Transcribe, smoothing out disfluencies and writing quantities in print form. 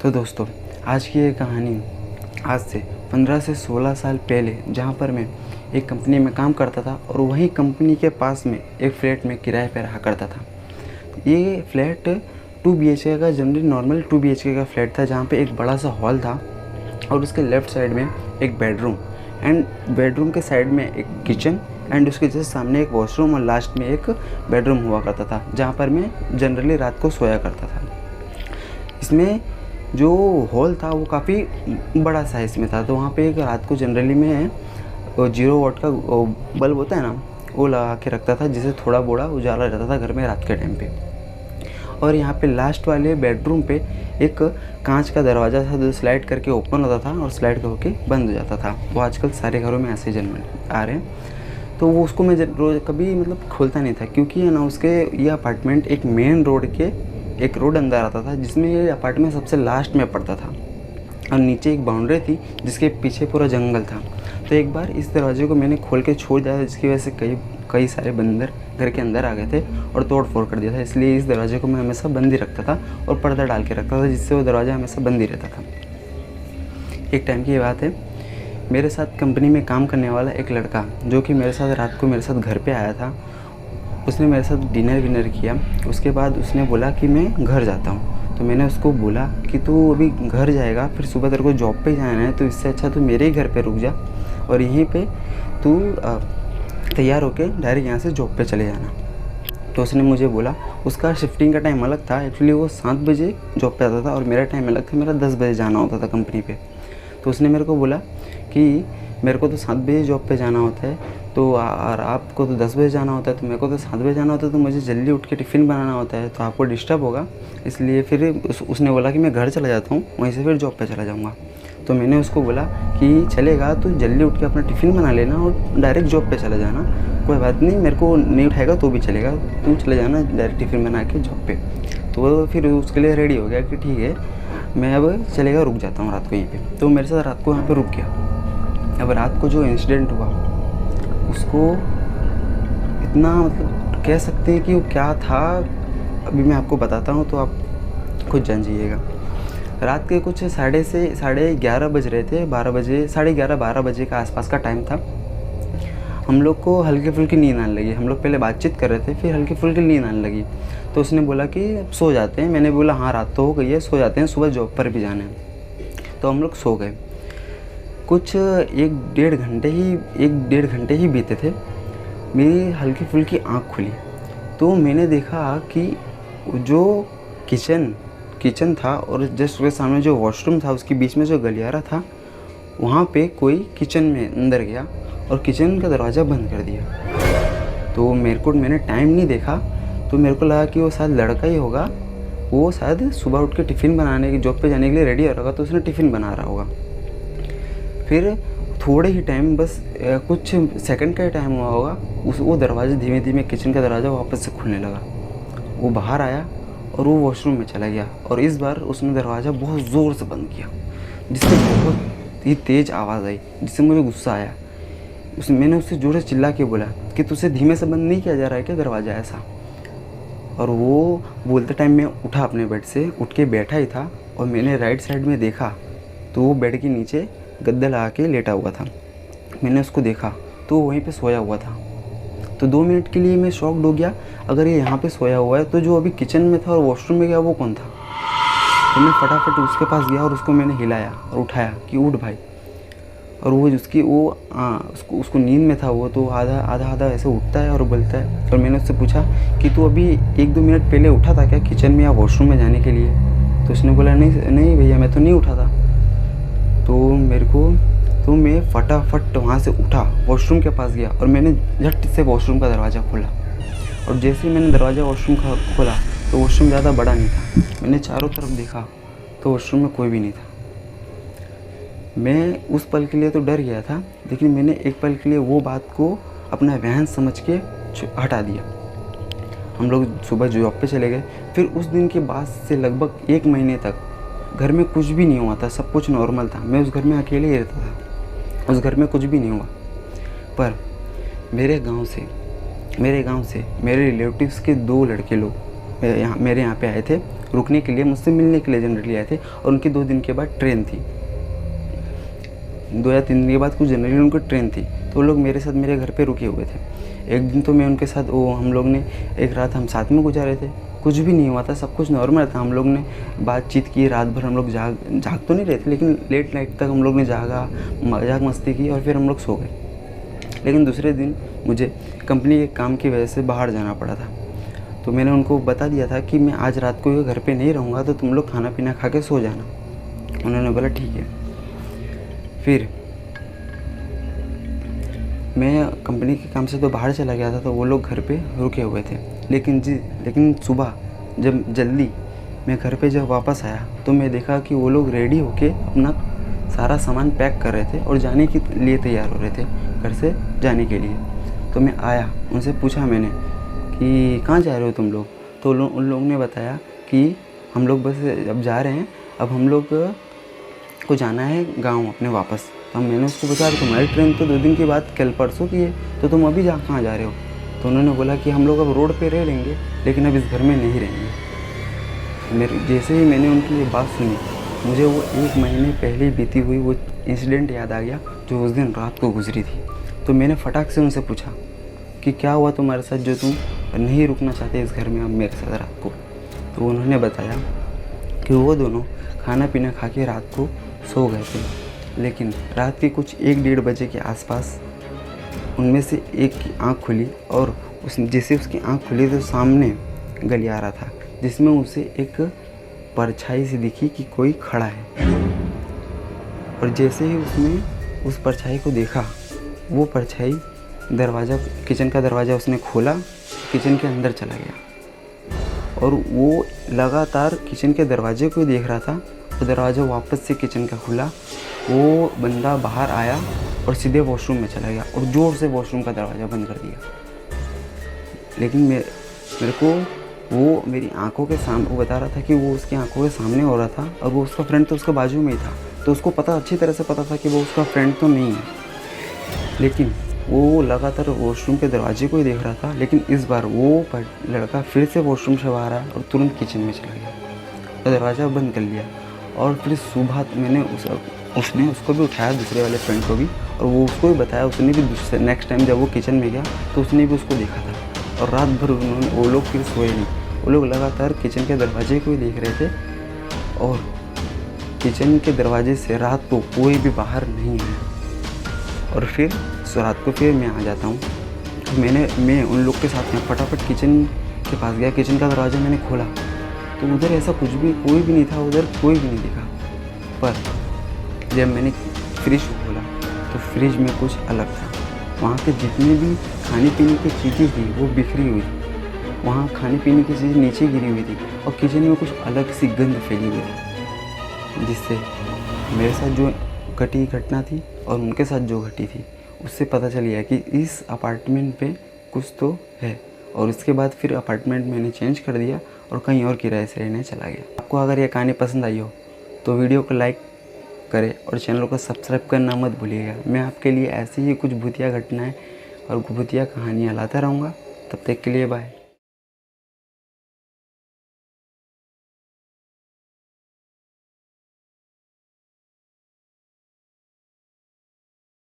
तो दोस्तों, आज की ये कहानी आज से 15 से 16 साल पहले, जहाँ पर मैं एक कंपनी में काम करता था और वहीं कंपनी के पास में एक फ्लैट में किराए पर रहा करता था। ये फ्लैट 2 BHK का, जनरली नॉर्मल 2 BHK का फ्लैट था, जहाँ पे एक बड़ा सा हॉल था और उसके लेफ़्ट साइड में एक बेडरूम एंड बेडरूम के साइड में एक किचन एंड उसके जस्ट सामने एक वॉशरूम और लास्ट में एक बेडरूम हुआ करता था, जहाँ पर मैं जनरली रात को सोया करता था। इसमें जो हॉल था वो काफ़ी बड़ा साइज़ में था, तो वहाँ पे एक रात को जनरली मैं 0 वाट का बल्ब होता है ना, वो लगा के रखता था, जिससे थोड़ा बोड़ा उजाला रहता था घर में रात के टाइम पे। और यहाँ पे लास्ट वाले बेडरूम पे एक कांच का दरवाज़ा था जो स्लाइड करके ओपन होता था और स्लाइड होके बंद हो जाता था। वो आजकल सारे घरों में ऐसे जन्म आ रहे हैं, तो वो उसको मैं रोज़ कभी खोलता नहीं था, क्योंकि है ना उसके ये अपार्टमेंट एक मेन रोड के एक रोड अंदर आता था, जिसमें ये अपार्टमेंट सबसे लास्ट में पड़ता था और नीचे एक बाउंड्री थी जिसके पीछे पूरा जंगल था। तो एक बार इस दरवाजे को मैंने खोल के छोड़ दिया था, जिसकी वजह से कई सारे बंदर घर के अंदर आ गए थे और तोड़ फोड़ कर दिया था। इसलिए इस दरवाजे को मैं हमेशा बंद ही रखता था और पर्दा डाल के रखता था, जिससे वो दरवाज़ा हमेशा बंद ही रहता था। एक टाइम की ये बात है, मेरे साथ कंपनी में काम करने वाला एक लड़का, जो कि मेरे साथ रात को मेरे साथ घर पे आया था, उसने मेरे साथ डिनर किया। उसके बाद उसने बोला कि मैं घर जाता हूँ। तो मैंने उसको बोला कि तू अभी घर जाएगा, फिर सुबह तेरे को जॉब पे जाना है, तो इससे अच्छा तू मेरे ही घर पे रुक जा और यहीं पे तू तैयार होके डायरेक्ट यहाँ से जॉब पे चले जाना। तो उसने मुझे बोला, उसका शिफ्टिंग का टाइम अलग था, एक्चुअली वो 7 बजे जॉब पे आता था और मेरा टाइम अलग था, मेरा 10 बजे जाना होता था कंपनी पे। तो उसने मेरे को बोला कि मेरे को तो 7 बजे जॉब पे जाना होता है, तो और आपको तो 10 बजे जाना होता है, तो मेरे को तो 7 बजे जाना होता है, तो मुझे जल्दी उठ के टिफ़िन बनाना होता है, तो आपको डिस्टर्ब होगा। इसलिए फिर उसने बोला कि मैं घर चला जाता हूँ, वहीं से फिर जॉब पे चला जाऊँगा। तो मैंने उसको बोला कि चलेगा, तो जल्दी उठ के अपना टिफ़िन बना लेना और डायरेक्ट जॉब पे चला जाना, कोई बात नहीं, मेरे को नहीं उठाएगा तो भी चलेगा, तू चले जाना डायरेक्ट टिफ़िन बना के जॉब पे। तो वो फिर उसके लिए रेडी हो गया कि ठीक है, मैं अब चलेगा, रुक जाता हूँ रात को यहीं पे। तो मेरे साथ रात को यहाँ पे रुक गया। अब रात को जो इंसिडेंट हुआ उसको इतना कह सकते हैं कि वो क्या था, अभी मैं आपको बताता हूँ तो आप खुद जान जाइएगा। रात के कुछ 11:30 बज रहे थे, 12 बजे का आसपास का टाइम था। हम लोग को हल्की फुल्की नींद आने लगी। हम लोग पहले बातचीत कर रहे थे, फिर हल्की फुल्की नींद आने लगी। तो उसने बोला कि सो जाते हैं। मैंने बोला हाँ, रात तो हो गई है, सो जाते हैं, सुबह जॉब पर भी जाना है। तो हम लोग सो गए। कुछ एक डेढ़ घंटे ही बीते थे, मेरी हल्की फुल्की आँख खुली तो मैंने देखा कि जो किचन था और जस्ट उसके सामने जो वॉशरूम था, उसके बीच में जो गलियारा था, वहाँ पे कोई किचन में अंदर गया और किचन का दरवाज़ा बंद कर दिया। तो मैंने टाइम नहीं देखा, तो मेरे को लगा कि वो शायद लड़का ही होगा, वो शायद सुबह उठ के टिफ़िन बनाने की, जॉब पे जाने के लिए रेडी हो रहा होगा, तो उसने टिफ़िन बना रहा होगा। फिर थोड़े ही टाइम, बस कुछ सेकंड का ही टाइम हुआ होगा, वो दरवाज़ा धीमे धीमे किचन का दरवाज़ा वापस से खुलने लगा। वो बाहर आया और वो वॉशरूम में चला गया और इस बार उसने दरवाज़ा बहुत ज़ोर से बंद किया, जिससे बहुत ही तेज़ आवाज़ आई, जिससे मुझे गुस्सा आया। मैंने उससे जोर से चिल्ला के बोला कि तुझसे धीमे से बंद नहीं किया जा रहा है क्या दरवाज़ा ऐसा? और वो बोलते टाइम मैं उठा, अपने बेड से उठ के बैठा ही था और मैंने राइट साइड में देखा तो वो बेड के नीचे गद्दा लगा के लेटा हुआ था। मैंने उसको देखा तो वहीं पे सोया हुआ था। तो 2 मिनट के लिए मैं शॉक्ड हो गया, अगर ये यहाँ पे सोया हुआ है तो जो अभी किचन में था और वॉशरूम में गया वो कौन था? तो मैं फटाफट उसके पास गया और उसको मैंने हिलाया और उठाया कि उठ भाई। और वो उसको नींद में था, वो तो आधा ऐसे उठता है और बोलता है। और मैंने उससे पूछा कि तू अभी 1-2 मिनट पहले उठा था क्या किचन में या वॉशरूम में जाने के लिए? तो उसने बोला नहीं भैया, मैं तो नहीं उठा था। तो मैं फटाफट वहाँ से उठा, वॉशरूम के पास गया और मैंने झट से वॉशरूम का दरवाज़ा खोला। और जैसे ही मैंने दरवाज़ा वॉशरूम का खोला तो वॉशरूम ज़्यादा बड़ा नहीं था। मैंने चारों तरफ देखा तो वॉशरूम में कोई भी नहीं था। मैं उस पल के लिए तो डर गया था, लेकिन मैंने एक पल के लिए वो बात को अपना वहम समझ के हटा दिया। हम लोग सुबह जॉब पे चले गए। फिर उस दिन के बाद से लगभग 1 महीने तक घर में कुछ भी नहीं हुआ था, सब कुछ नॉर्मल था। मैं उस घर में अकेले ही रहता था, उस घर में कुछ भी नहीं हुआ। पर मेरे गांव से मेरे रिलेटिव्स के 2 लड़के लोग मेरे यहाँ पे आए थे रुकने के लिए, मुझसे मिलने के लिए जनरली आए थे। और उनकी 2 दिन के बाद ट्रेन थी, 2 या 3 दिन के बाद कुछ जनरली उनकी ट्रेन थी। तो वो लोग मेरे साथ मेरे घर पे रुके हुए थे। एक दिन तो मैं उनके साथ हम लोग ने एक रात हम साथ में गुजारे थे। कुछ भी नहीं हुआ था, सब कुछ नॉर्मल था। हम लोग ने बातचीत की, रात भर हम लोग जाग तो नहीं रहे थे, लेकिन लेट नाइट तक हम लोग ने जागा, मजाक मस्ती की और फिर हम लोग सो गए। लेकिन दूसरे दिन मुझे कंपनी के काम की वजह से बाहर जाना पड़ा था। तो मैंने उनको बता दिया था कि मैं आज रात को घर पे नहीं रहूँगा, तो तुम लोग खाना पीना खा के सो जाना। उन्होंने बोला ठीक है। फिर मैं कंपनी के काम से तो बाहर चला गया था, तो वो लोग घर पे रुके हुए थे। लेकिन सुबह जब जल्दी मैं घर पे जब वापस आया तो मैं देखा कि वो लोग रेडी होके अपना सारा सामान पैक कर रहे थे और जाने के लिए तैयार हो रहे थे, घर से जाने के लिए। तो मैं आया, उनसे पूछा मैंने कि कहाँ जा रहे हो तुम लोग? तो उन लोगों ने बताया कि हम लोग बस अब जा रहे हैं, अब हम लोग को जाना है गाँव अपने वापस। तो मैंने उसको पूछा तुम्हारी ट्रेन तो 2 दिन के बाद कल परसों की है, तो तुम अभी कहाँ जा रहे हो? तो उन्होंने बोला कि हम लोग अब रोड पे रह लेंगे, लेकिन अब इस घर में नहीं रहेंगे। जैसे ही मैंने उनकी ये बात सुनी, मुझे वो 1 महीने पहले बीती हुई वो इंसिडेंट याद आ गया जो उस दिन रात को गुजरी थी। तो मैंने फटाक से उनसे पूछा कि क्या हुआ तुम्हारे साथ जो तुम नहीं रुकना चाहते इस घर में अब मेरे साथ रात को? तो उन्होंने बताया कि वो दोनों खाना पीना खा के रात को सो गए थे, लेकिन रात के कुछ 1-1:30 बजे के आसपास उनमें से एक की आंख खुली और जैसे उसकी आंख खुली तो सामने गलियारा था, जिसमें उसे एक परछाई सी दिखी कि कोई खड़ा है। और जैसे ही उसने उस परछाई को देखा, वो परछाई किचन का दरवाज़ा उसने खोला, किचन के अंदर चला गया और वो लगातार किचन के दरवाजे को देख रहा था। तो दरवाज़ा वापस से किचन का खुला, वो बंदा बाहर आया और सीधे वॉशरूम में चला गया और ज़ोर से वॉशरूम का दरवाज़ा बंद कर दिया। लेकिन मेरे को वो मेरी आंखों के सामने, वो बता रहा था कि वो उसकी आंखों के सामने हो रहा था और वो उसका फ्रेंड तो उसके बाजू में ही था। तो उसको अच्छी तरह से पता था कि वो उसका फ्रेंड तो नहीं है, लेकिन वो लगातार वॉशरूम के दरवाजे को ही देख रहा था। लेकिन इस बार वो लड़का फिर से वॉशरूम से बाहर आया और तुरंत किचन में चला गया और दरवाज़ा बंद कर लिया। और फिर सुबह मैंने उसने उसको भी उठाया, दूसरे वाले फ्रेंड को भी, और वो उसको भी बताया। उसने भी नेक्स्ट टाइम जब वो किचन में गया तो उसने भी उसको देखा था। और रात भर वो लोग फिर सोए नहीं, वो लोग लगातार किचन के दरवाजे को ही देख रहे थे और किचन के दरवाजे से रात को कोई भी बाहर नहीं है। और फिर रात को फिर मैं आ जाता हूँ। मैं उन लोग के साथ में फटाफट किचन के पास गया, किचन का दरवाज़ा मैंने खोला तो उधर ऐसा कोई भी नहीं था, उधर कोई भी नहीं दिखा। पर जब मैंने फ्रिज खोला तो फ्रिज में कुछ अलग था। वहाँ के जितनी भी खाने पीने की चीज़ें थी वो बिखरी हुई थी, वहाँ खाने पीने की चीज़ें नीचे गिरी हुई थी और किचन में कुछ अलग सी गंध फैली हुई थी, जिससे मेरे साथ जो घटी घटना थी और उनके साथ जो घटी थी उससे पता चल गया कि इस अपार्टमेंट पे कुछ तो है। और उसके बाद फिर अपार्टमेंट मैंने चेंज कर दिया और कहीं और किराए से रहने चला गया। आपको अगर ये कहानी पसंद आई हो तो वीडियो को लाइक करें और चैनल को सब्सक्राइब करना मत भूलिएगा। मैं आपके लिए ऐसी ही कुछ भूतिया घटनाएं और भूतिया कहानियाँ लाता रहूँगा। तब तक के लिए बाय।